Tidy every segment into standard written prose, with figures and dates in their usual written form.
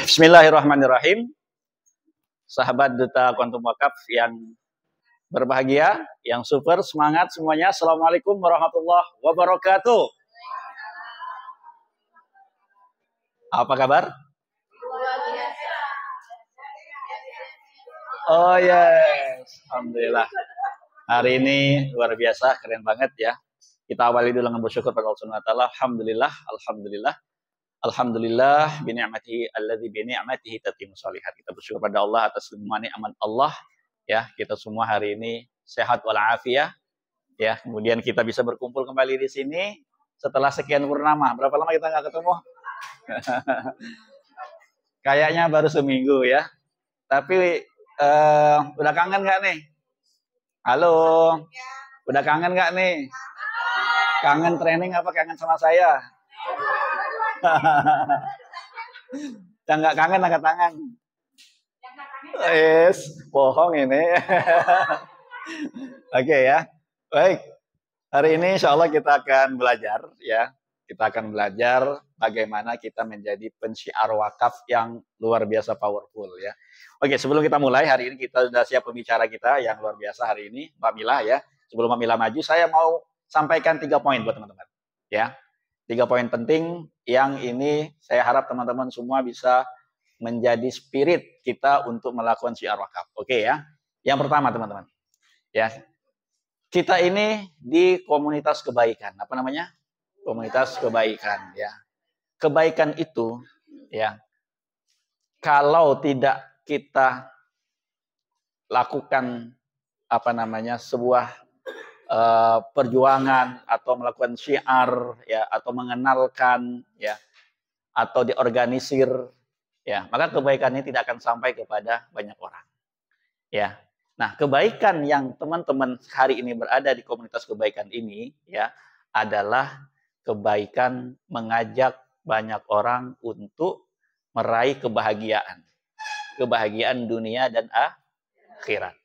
Bismillahirrahmanirrahim. Sahabat Duta Quantum Wakaf yang berbahagia, yang super, semangat semuanya. Assalamualaikum warahmatullahi wabarakatuh. Apa kabar? Oh yes, alhamdulillah. Hari ini luar biasa, keren banget ya. Kita awali dulu dengan bersyukur pada Allah Subhanahu wa taala. Alhamdulillah, alhamdulillah. Alhamdulillah bi ni'matihi alladzi bi ni'matihi tatimmu shalihat. Kita bersyukur pada Allah atas semua nikmat Allah ya. Kita semua hari ini sehat walafiat ya. Kemudian kita bisa berkumpul kembali di sini setelah sekian purnama. Berapa lama kita nggak ketemu? Kayaknya baru seminggu ya. Tapi udah kangen nggak nih? Halo. Udah kangen nggak nih? Kangen training apa kangen sama saya? Yang nggak kangen angkat tangan. Yes, bohong ini. Oke ya. Baik. Hari ini insya Allah kita akan belajar ya. Kita akan belajar bagaimana kita menjadi pensiar wakaf yang luar biasa powerful ya. Oke, sebelum kita mulai hari ini kita sudah siap pembicara kita yang luar biasa hari ini, Mbak Mila ya. Sebelum Mbak Mila maju, saya mau sampaikan 3 poin buat teman-teman ya. 3 poin penting yang ini saya harap teman-teman semua bisa menjadi spirit kita untuk melakukan syiar wakaf. Oke ya. Yang pertama teman-teman. Ya. Kita ini di komunitas kebaikan. Apa namanya? Komunitas kebaikan ya. Kebaikan itu ya kalau tidak kita lakukan apa namanya sebuah perjuangan atau melakukan syiar ya atau mengenalkan ya atau diorganisir ya maka kebaikan ini tidak akan sampai kepada banyak orang ya. Nah, kebaikan yang teman-teman hari ini berada di komunitas kebaikan ini ya adalah kebaikan mengajak banyak orang untuk meraih kebahagiaan dunia dan akhirat.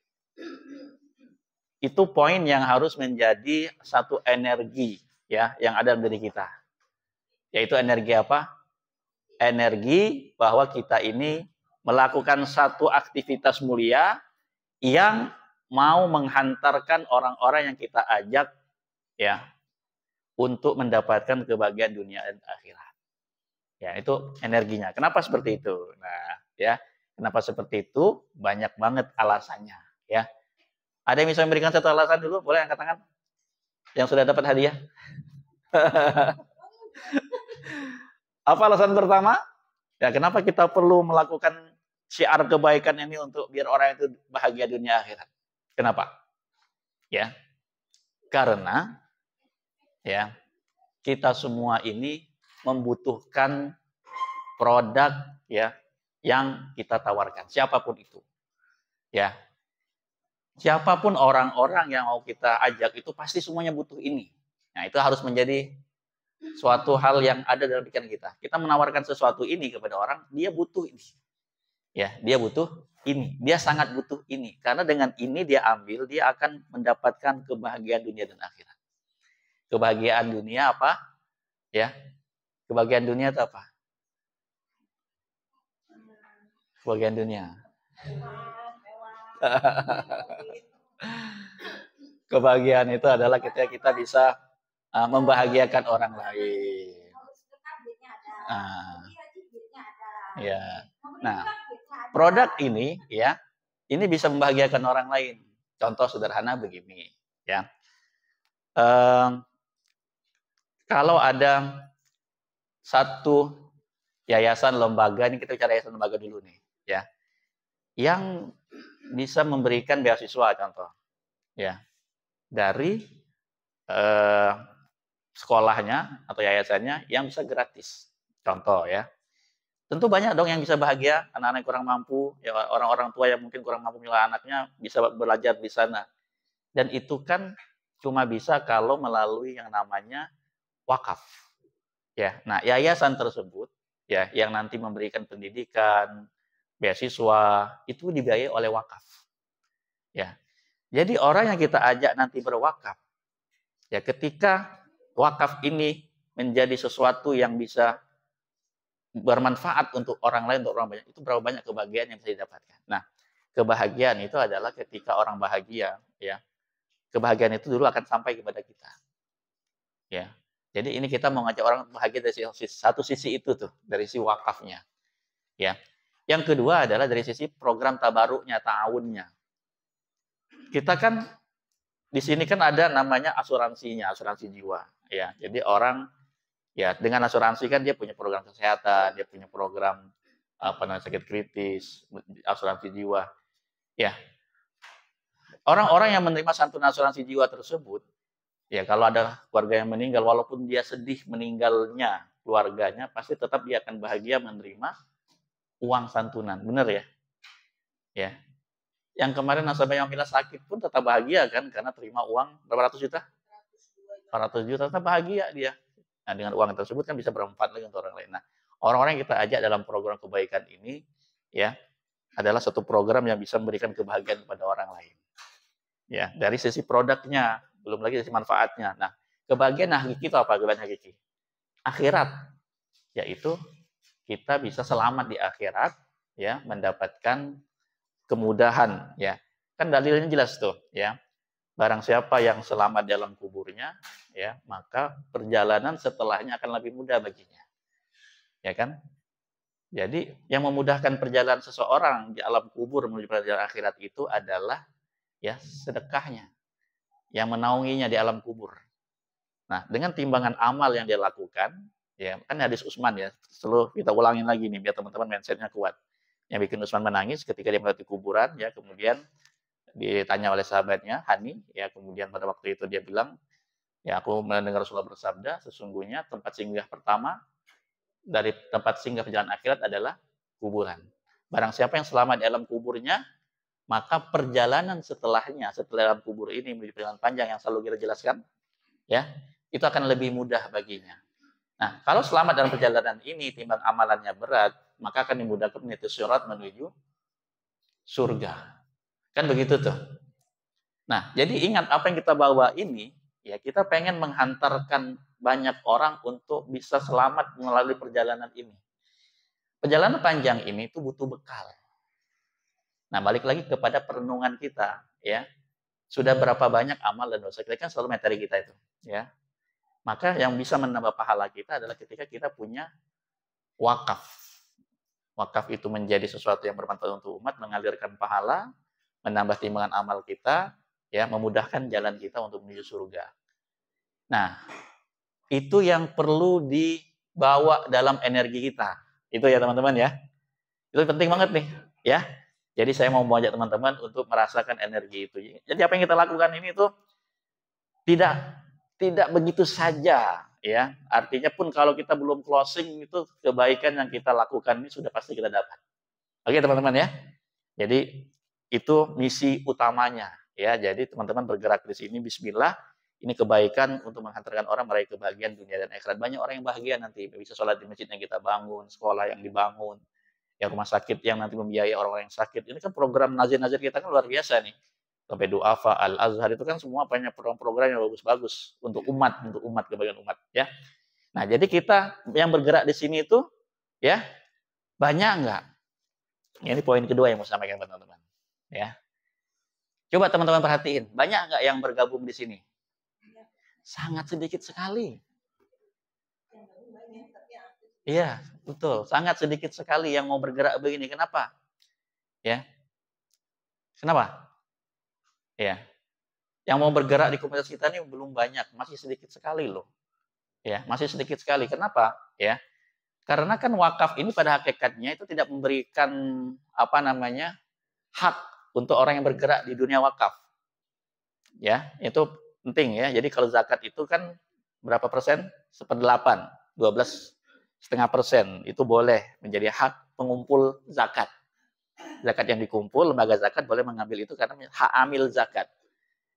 Itu poin yang harus menjadi satu energi ya yang ada dalam diri kita. Yaitu energi apa? Energi bahwa kita ini melakukan satu aktivitas mulia yang mau menghantarkan orang-orang yang kita ajak ya untuk mendapatkan kebahagiaan dunia dan akhirat. Ya, itu energinya. Kenapa seperti itu? Nah, ya, kenapa seperti itu? Banyak banget alasannya, ya. Ada yang bisa memberikan satu alasan dulu? Boleh angkat tangan? Yang sudah dapat hadiah? Apa alasan pertama? Ya, kenapa kita perlu melakukan syiar kebaikan ini untuk biar orang itu bahagia dunia akhirat? Kenapa? Ya. Karena ya, kita semua ini membutuhkan produk ya yang kita tawarkan, siapapun itu. Ya. Siapapun orang-orang yang mau kita ajak itu pasti semuanya butuh ini. Nah, itu harus menjadi suatu hal yang ada dalam pikiran kita. Kita menawarkan sesuatu ini kepada orang, dia butuh ini. Ya, dia butuh ini. Dia sangat butuh ini. Karena dengan ini dia ambil, dia akan mendapatkan kebahagiaan dunia dan akhirat. Kebahagiaan dunia apa? Ya. Kebahagiaan dunia itu apa? Kebahagiaan dunia. Kebahagiaan itu adalah ketika kita bisa membahagiakan orang lain. Ya. Nah, produk ini ya, ini bisa membahagiakan orang lain. Contoh sederhana begini, ya. Kalau ada satu yayasan lembaga, ini kita bicara yayasan lembaga dulu nih, ya, yang bisa memberikan beasiswa contoh, ya, dari sekolahnya atau yayasannya yang bisa gratis, contoh ya. Tentu banyak dong yang bisa bahagia, anak-anak yang kurang mampu, ya orang-orang tua yang mungkin kurang mampu menilai anaknya bisa belajar di sana. Dan itu kan cuma bisa kalau melalui yang namanya wakaf. Ya, nah yayasan tersebut ya yang nanti memberikan pendidikan, beasiswa itu dibiayai oleh wakaf. Ya. Jadi orang yang kita ajak nanti berwakaf ya ketika wakaf ini menjadi sesuatu yang bisa bermanfaat untuk orang lain, untuk orang banyak, itu berapa banyak kebahagiaan yang bisa didapatkan. Nah, kebahagiaan itu adalah ketika orang bahagia, ya. Kebahagiaan itu dulu akan sampai kepada kita. Ya. Jadi ini kita mau ngajak orang bahagia dari satu sisi itu tuh, dari sisi wakafnya. Ya. Yang kedua adalah dari sisi program tabaruknya, ta'awunnya. Kita kan di sini kan ada namanya asuransinya, asuransi jiwa. Ya. Jadi orang ya dengan asuransi kan dia punya program kesehatan, dia punya program sakit kritis, asuransi jiwa. Ya. Orang-orang yang menerima santunan asuransi jiwa tersebut, ya kalau ada keluarga yang meninggal, walaupun dia sedih meninggalnya keluarganya, pasti tetap dia akan bahagia menerima uang santunan. Benar ya? Ya. Yang kemarin nasabah yang Mila sakit pun tetap bahagia kan, karena terima uang berapa ratus juta? 400 juta, tetap bahagia dia. Nah, dengan uang tersebut kan bisa bermanfaat lagi untuk orang lain. Nah, orang-orang yang kita ajak dalam program kebaikan ini, ya, adalah satu program yang bisa memberikan kebahagiaan kepada orang lain. Ya, dari sisi produknya, belum lagi dari sisi manfaatnya. Nah, kebahagiaan hakiki itu apa? Kebahagiaan hakiki. Akhirat, yaitu kita bisa selamat di akhirat, ya, mendapatkan kemudahan, ya. Kan dalilnya jelas tuh, ya. Barang siapa yang selamat dalam kuburnya, ya, maka perjalanan setelahnya akan lebih mudah baginya. Ya kan? Jadi yang memudahkan perjalanan seseorang di alam kubur menuju perjalanan akhirat itu adalah ya sedekahnya yang menaunginya di alam kubur. Nah, dengan timbangan amal yang dia lakukan, ya kan hadis Utsman ya, selalu kita ulangin lagi nih biar teman-teman mindsetnya kuat. Yang bikin Utsman menangis ketika dia melewati kuburan, ya kemudian ditanya oleh sahabatnya Hani, ya kemudian pada waktu itu dia bilang, ya aku mendengar Rasulullah bersabda, sesungguhnya tempat singgah pertama dari tempat singgah perjalanan akhirat adalah kuburan. Barang siapa yang selamat di alam kuburnya, maka perjalanan setelahnya, setelah dalam kubur ini menuju perjalanan panjang yang selalu kita jelaskan, ya itu akan lebih mudah baginya. Nah, kalau selamat dalam perjalanan ini, timbang amalannya berat, maka akan dimudahkan meniti syarat menuju surga. Kan begitu tuh. Nah, jadi ingat apa yang kita bawa ini, ya kita pengen menghantarkan banyak orang untuk bisa selamat melalui perjalanan ini. Perjalanan panjang ini itu butuh bekal. Nah, balik lagi kepada perenungan kita, ya. Sudah berapa banyak amal dan dosa kita, kan selalu materi kita itu, ya. Maka yang bisa menambah pahala kita adalah ketika kita punya wakaf. Wakaf itu menjadi sesuatu yang bermanfaat untuk umat, mengalirkan pahala, menambah timbangan amal kita, ya, memudahkan jalan kita untuk menuju surga. Nah, itu yang perlu dibawa dalam energi kita. Itu ya teman-teman ya. Itu penting banget nih, ya. Jadi saya mau mengajak teman-teman untuk merasakan energi itu. Jadi apa yang kita lakukan ini tuh tidak begitu saja, ya. Artinya pun kalau kita belum closing itu kebaikan yang kita lakukan ini sudah pasti kita dapat. Oke teman-teman ya. Jadi itu misi utamanya, ya. Jadi teman-teman bergerak di sini, bismillah. Ini kebaikan untuk menghantarkan orang meraih kebahagiaan dunia dan akhirat. Banyak orang yang bahagia nanti bisa sholat di masjid yang kita bangun, sekolah yang dibangun, ya rumah sakit yang nanti membiayai orang-orang yang sakit. Ini kan program nazir-nazir kita kan luar biasa nih. Sampai Du'afa, Al-Azhar itu kan semua banyak program-program yang bagus-bagus untuk umat, kebaikan umat, ya. Nah, jadi kita yang bergerak di sini itu, ya, banyak enggak? Ini poin kedua yang mau sampaikan ke teman-teman, ya. Coba teman-teman perhatiin, banyak enggak yang bergabung di sini? Sangat sedikit sekali. Iya, betul. Sangat sedikit sekali yang mau bergerak begini. Kenapa? Ya. Kenapa? Ya. Yang mau bergerak di komunitas kita ini belum banyak, masih sedikit sekali loh. Ya, masih sedikit sekali. Kenapa? Ya. Karena kan wakaf ini pada hakikatnya itu tidak memberikan hak untuk orang yang bergerak di dunia wakaf. Ya, itu penting ya. Jadi kalau zakat itu kan berapa persen? 1/8, 12,5% itu boleh menjadi hak pengumpul zakat. Zakat yang dikumpul, lembaga zakat boleh mengambil itu karena hak amil zakat.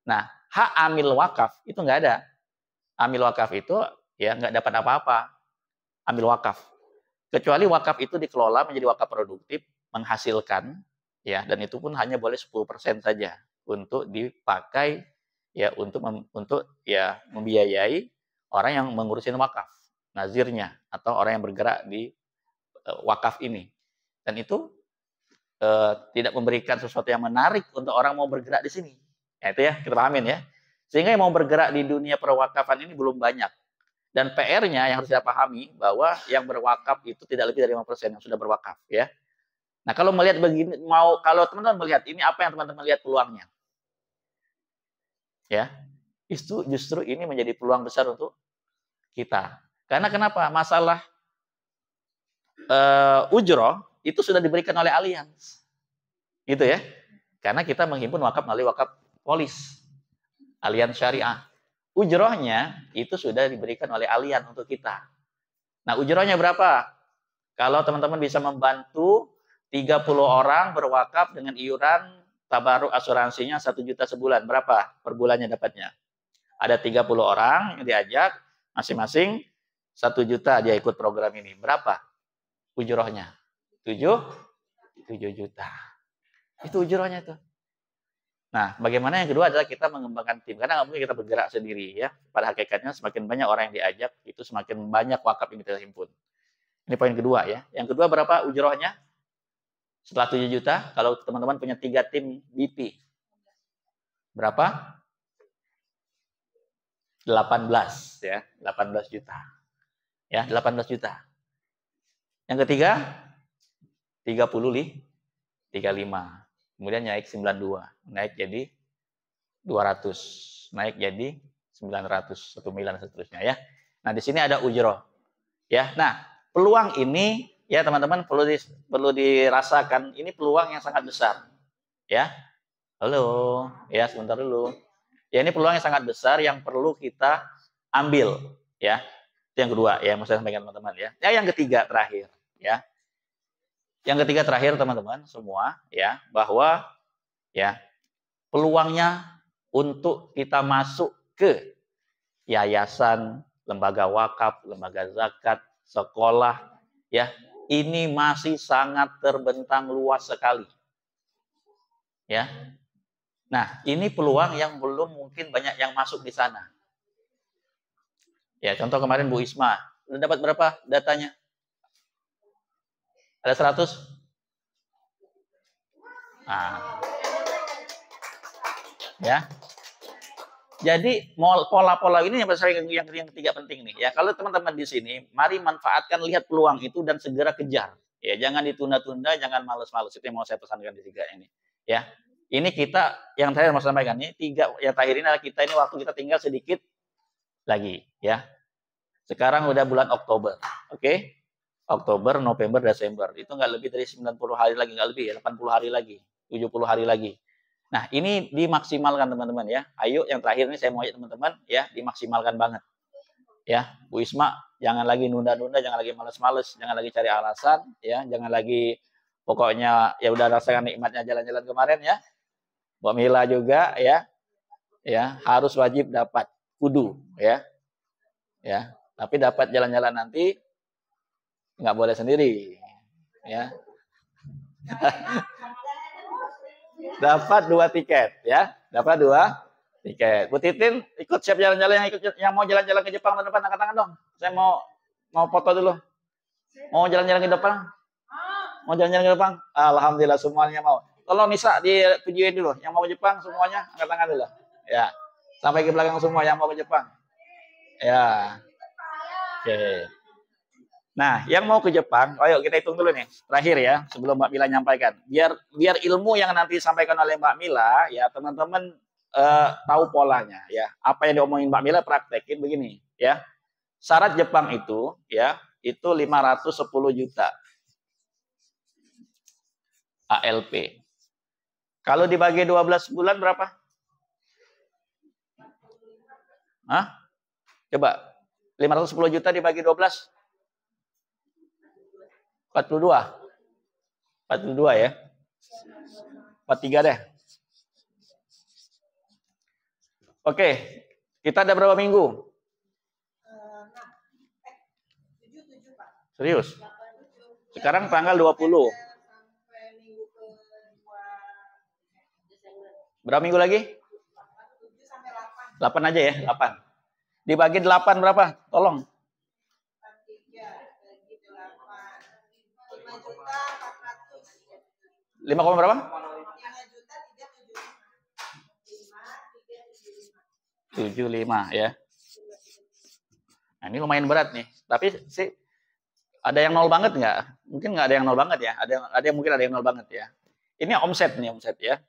Nah, hak amil wakaf itu nggak ada. Amil wakaf itu ya nggak dapat apa-apa. Amil wakaf. Kecuali wakaf itu dikelola menjadi wakaf produktif, menghasilkan, ya, dan itu pun hanya boleh 10% saja untuk dipakai ya untuk ya membiayai orang yang mengurusin wakaf, nazirnya atau orang yang bergerak di wakaf ini. Dan itu tidak memberikan sesuatu yang menarik untuk orang mau bergerak di sini. Ya, itu ya, kita pahamin ya. Sehingga yang mau bergerak di dunia perwakafan ini belum banyak. Dan PR-nya yang harus kita pahami bahwa yang berwakaf itu tidak lebih dari 5% yang sudah berwakaf ya. Nah, kalau melihat begini, kalau teman-teman melihat ini, apa yang teman-teman lihat peluangnya? Ya. Justru ini menjadi peluang besar untuk kita. Karena kenapa? Masalah ujroh itu sudah diberikan oleh Allianz. Gitu ya. Karena kita menghimpun wakaf melalui wakaf polis. Allianz Syariah. Ujrohnya itu sudah diberikan oleh Allianz untuk kita. Nah, ujrohnya berapa? Kalau teman-teman bisa membantu 30 orang berwakaf dengan iuran tabaruk asuransinya 1 juta sebulan. Berapa per bulannya dapatnya? Ada 30 orang yang diajak, masing-masing 1 juta dia ikut program ini. Berapa ujrohnya? 7 juta. Itu ujrohnya itu. Nah, bagaimana yang kedua adalah kita mengembangkan tim. Karena nggak mungkin kita bergerak sendiri ya. Pada hakikatnya semakin banyak orang yang diajak, itu semakin banyak wakaf yang kita himpun. Ini poin kedua ya. Yang kedua berapa ujrohnya? Setelah 7 juta, kalau teman-teman punya 3 tim BP. Berapa? 18 ya. 18 juta. Ya, 18 juta. Yang ketiga, 35. Kemudian naik 92, naik jadi 200, naik jadi 900, 1 miliar dan seterusnya ya. Nah, di sini ada ujroh. Ya. Nah, peluang ini ya teman-teman perlu dirasakan, ini peluang yang sangat besar. Ya. Halo, ya sebentar dulu. Ya, ini peluang yang sangat besar yang perlu kita ambil ya. Itu yang kedua ya, mau saya sampaikan teman-teman ya. Ya, yang ketiga terakhir ya. Yang ketiga terakhir teman-teman semua ya, bahwa ya peluangnya untuk kita masuk ke yayasan, lembaga wakaf, lembaga zakat, sekolah ya, ini masih sangat terbentang luas sekali. Ya. Nah, ini peluang yang belum mungkin banyak yang masuk di sana. Ya, contoh kemarin Bu Isma, udah dapat berapa datanya? Ada 100? Nah. Ya. Jadi pola-pola ini yang ketiga penting nih. Ya, kalau teman-teman di sini, mari manfaatkan, lihat peluang itu dan segera kejar. Ya, jangan ditunda-tunda, jangan males-males. Itu yang mau saya pesankan di tiga ini. Ya. Ini kita yang terakhir mau sampaikan ini tiga yang terakhir ini adalah kita ini waktu kita tinggal sedikit lagi, ya. Sekarang udah bulan Oktober. Oke? Oktober, November, Desember. Itu nggak lebih dari 90 hari lagi, nggak lebih ya, 80 hari lagi, 70 hari lagi. Nah, ini dimaksimalkan teman-teman ya. Ayo yang terakhir ini saya mau ajak teman-teman ya, dimaksimalkan banget. Ya, Bu Isma, jangan lagi nunda-nunda, jangan lagi males-males, jangan lagi cari alasan ya, jangan lagi pokoknya ya udah rasakan nikmatnya jalan-jalan kemarin ya. Mbak Mila juga ya. Ya, harus wajib dapat kudu ya. Ya, tapi dapat jalan-jalan nanti nggak boleh sendiri ya. Dapat 2 tiket ya, dapat 2 tiket. Bu Titin ikut siap jalan-jalan, yang mau jalan-jalan ke Jepang tahun depan, angkat tangan dong. Saya mau foto dulu. Mau jalan-jalan ke Jepang? Mau jalan-jalan ke Jepang? Alhamdulillah semuanya mau. Tolong Nisa dipujiin dulu, yang mau ke Jepang semuanya angkat tangan dulu. Ya. Sampai ke belakang semua yang mau ke Jepang. Ya. Oke. Nah, yang mau ke Jepang, ayo kita hitung dulu nih, terakhir ya, sebelum Mbak Mila nyampaikan. Biar ilmu yang nanti disampaikan oleh Mbak Mila, ya teman-teman tahu polanya, ya. Apa yang diomongin Mbak Mila praktekin begini, ya. Syarat Jepang itu, ya, itu 510 juta ALP. Kalau dibagi 12 bulan berapa? Hah? Coba, 510 juta dibagi 12. 42 ya. 43 deh. Oke, kita ada berapa minggu? 7, Pak. Serius? Sekarang tanggal 20. Berapa minggu lagi? 8 aja ya, 8. Dibagi 8 berapa? Tolong. 5, berapa? 75 ya. Nah, ini lumayan berat nih. Tapi sih ada yang nol banget nggak? Mungkin nggak ada yang nol banget ya. Ada yang mungkin ada yang nol banget ya. Ini omset nih, omset ya.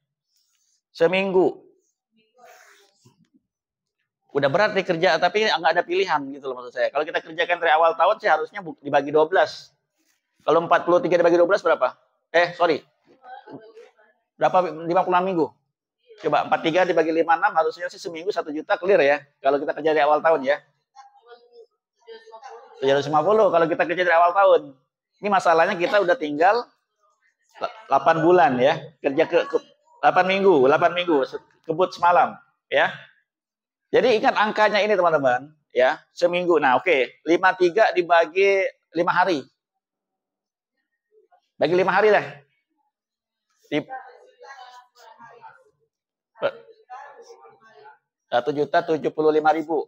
Seminggu. Udah berat nih kerja, tapi nggak ada pilihan gitu loh maksud saya. Kalau kita kerjakan dari awal tahun sih harusnya dibagi 12. Kalau 43 dibagi 12 berapa? Sorry. Berapa? 56 minggu. Coba 43 dibagi 56 harusnya sih seminggu 1 juta clear ya. Kalau kita kerja dari awal tahun ya. 750 kalau kita kerja dari awal tahun. Ini masalahnya kita udah tinggal 8 bulan ya. Kerja ke 8 minggu, kebut semalam ya. Jadi ingat angkanya ini teman-teman ya, seminggu. Nah, oke, 53 dibagi 5 hari. Bagi 5 hari lah. 1.075.000.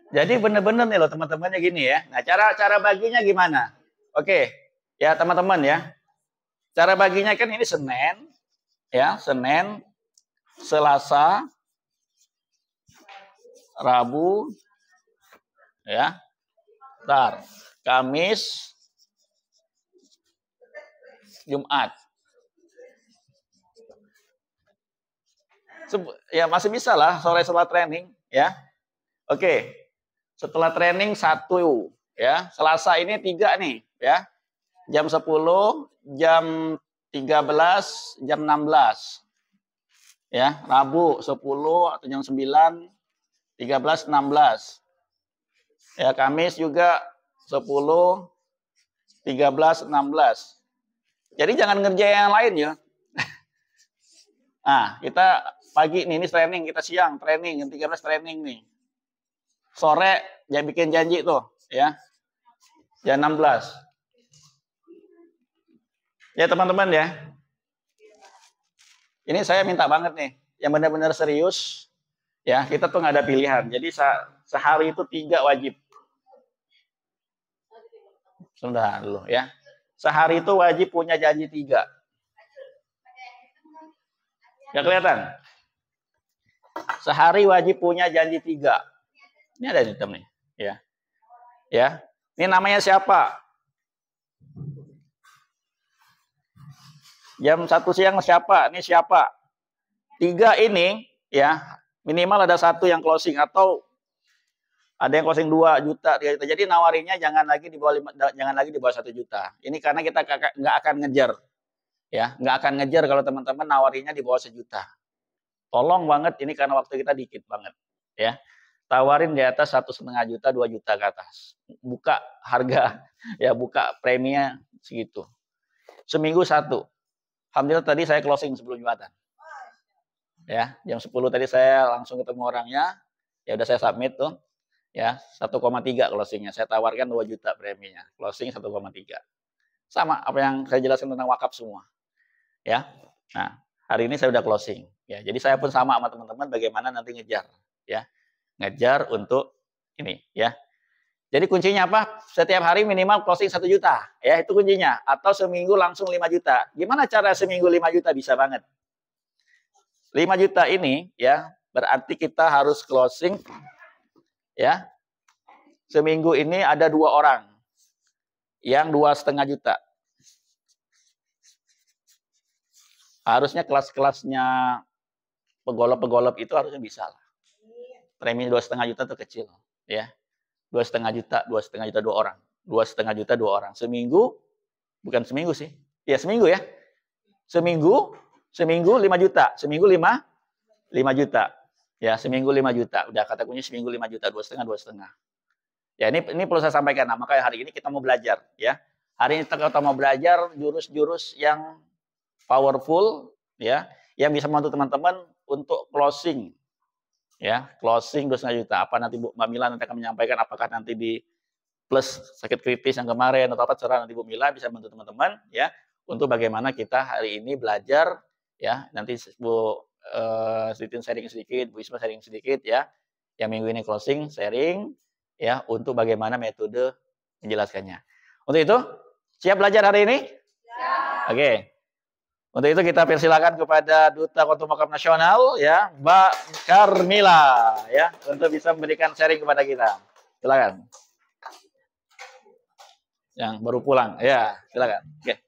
Jadi benar-benar nih loh teman-temannya gini ya. Nah, cara baginya gimana? Oke. Ya, teman-teman ya. Cara baginya kan ini Senin ya, Senin, Selasa, Rabu ya. Bentar. Kamis, Jumat. Ya masih bisa lah sore setelah training ya. Oke. Setelah training 1 ya. Selasa ini 3 nih ya. Jam 10, jam 13, jam 16. Ya, Rabu 10 atau jam 9, 13, 16. Ya, Kamis juga 10, 13, 16. Jadi jangan ngerjain yang lain ya. Nah, kita pagi nih, ini training, kita siang training, jam 13 training nih. Sore jangan bikin janji tuh, ya. Jam 16. Ya teman-teman ya. Ini saya minta banget nih, yang benar-benar serius. Ya, kita tuh nggak ada pilihan. Jadi sehari itu 3 wajib. Sebentar dulu ya. Sehari itu wajib punya janji 3. Nggak kelihatan? Sehari wajib punya janji 3. Ini ada hitam nih. Ya. Ya. Ini namanya siapa? Jam 1 siang siapa? Ini siapa? 3 ini ya, minimal ada 1 yang closing atau ada yang closing 2 juta, 3 juta. Jadi nawarinya jangan lagi di bawah 1 juta. Ini karena kita nggak akan ngejar. Ya, nggak akan ngejar kalau teman-teman nawarinya di bawah 1 juta. Tolong banget ini karena waktu kita dikit banget, ya. Tawarin di atas 1,5 juta, 2 juta ke atas. Buka harga, ya buka preminya segitu. Seminggu 1. Alhamdulillah tadi saya closing sebelum Jumatan. Ya, jam 10 tadi saya langsung ketemu orangnya. Ya udah saya submit tuh. Ya, 1,3 closingnya. Saya tawarkan 2 juta preminya. Closing 1,3. Sama apa yang saya jelaskan tentang wakaf semua. Ya. Nah, hari ini saya udah closing. Ya, jadi saya pun sama teman-teman bagaimana nanti ngejar, ya. Ngejar untuk ini, ya. Jadi kuncinya apa? Setiap hari minimal closing 1 juta. Ya, itu kuncinya. Atau seminggu langsung 5 juta. Gimana cara seminggu 5 juta? Bisa banget. 5 juta ini, ya, berarti kita harus closing, ya. Seminggu ini ada 2 orang. Yang 2,5 juta. Harusnya kelas-kelasnya pegolop-pegolop itu harusnya bisa lah. Premi 2,5 juta itu kecil. Ya. 2,5 juta, 2,5 juta 2 orang. 2,5 juta 2 orang. Seminggu, bukan seminggu sih. Ya seminggu ya. Seminggu 5 juta. Seminggu 5 juta. Ya seminggu 5 juta. Udah kata kunci seminggu 5 juta. 2,5. Ya ini perlu saya sampaikan. Nah, makanya hari ini kita mau belajar. Ya. Hari ini kita mau belajar jurus-jurus yang powerful. Ya. Yang bisa membantu teman-teman untuk closing. Ya, closing 2,5 juta. Apa nanti Bu Mila nanti akan menyampaikan apakah nanti di plus sakit kritis yang kemarin atau apa, cara nanti Bu Mila bisa membantu teman-teman ya untuk bagaimana kita hari ini belajar ya. Nanti Bu Titin sharing sedikit, Bu Isma sharing sedikit ya. Yang minggu ini closing, sharing, ya, untuk bagaimana metode menjelaskannya. Untuk itu, siap belajar hari ini? Siap. Oke. Untuk itu kita persilakan kepada Duta Kontum Makam Nasional, ya, Mbak Carmila, ya, untuk bisa memberikan sharing kepada kita. Silakan. Yang baru pulang, ya, silakan. Oke.